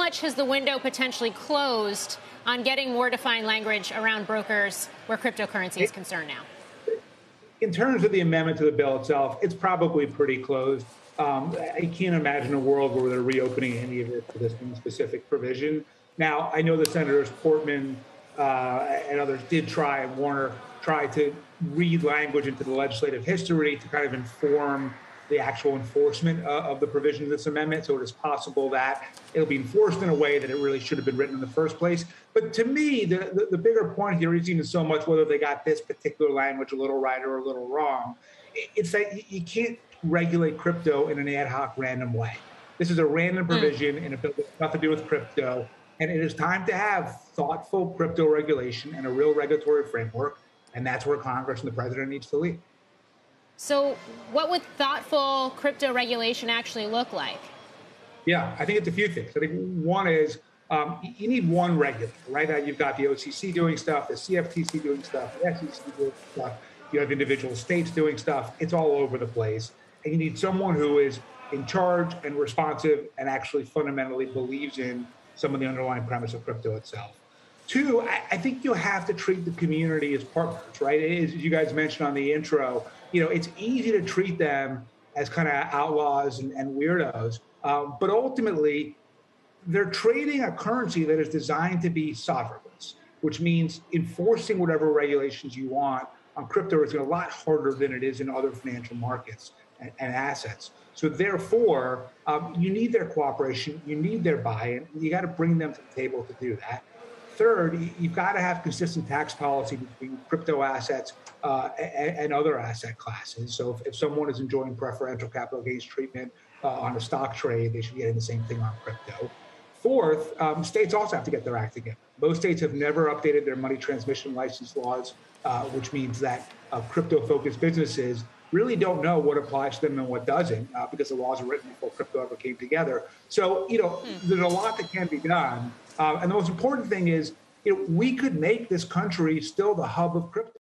much has the window potentially closed on getting more defined language around brokers where cryptocurrency is concerned now? In terms of the amendment to the bill itself, it's probably pretty closed. I can't imagine a world where they're reopening any of it for this one specific provision. Now, I know the Senators Portman and others did try, and Warner tried to read language into the legislative history to kind of inform the actual enforcement of the provision of this amendment. So it is possible that it'll be enforced in a way that it really should have been written in the first place. But to me, the bigger point here isn't even so much whether they got this particular language a little right or a little wrong. It's that you can't regulate crypto in an ad hoc random way. This is a random provision in a bill that has nothing to do with crypto. And it is time to have thoughtful crypto regulation and a real regulatory framework. And that's where Congress and the president needs to lead. So what would thoughtful crypto regulation actually look like? Yeah, I think it's a few things. I think one is you need one regulator, right? Now you've got the OCC doing stuff, the CFTC doing stuff, the SEC doing stuff. You have individual states doing stuff. It's all over the place. And you need someone who is in charge and responsive and actually fundamentally believes in some of the underlying premise of crypto itself. Two, I think you have to treat the community as partners, right? As you guys mentioned on the intro, it's easy to treat them as kind of outlaws and weirdos. But ultimately, they're trading a currency that is designed to be sovereignless, which means enforcing whatever regulations you want on crypto is a lot harder than it is in other financial markets and assets. So therefore, you need their cooperation, you need their buy-in, you got to bring them to the table to do that. Third, you've got to have consistent tax policy between crypto assets and other asset classes. So if someone is enjoying preferential capital gains treatment on a stock trade, they should be getting the same thing on crypto. Fourth, states also have to get their act together. Most states have never updated their money transmission license laws, which means that crypto-focused businesses really don't know what applies to them and what doesn't, because the laws were written before crypto ever came together. So, there's a lot that can be done. And the most important thing is, we could make this country still the hub of crypto.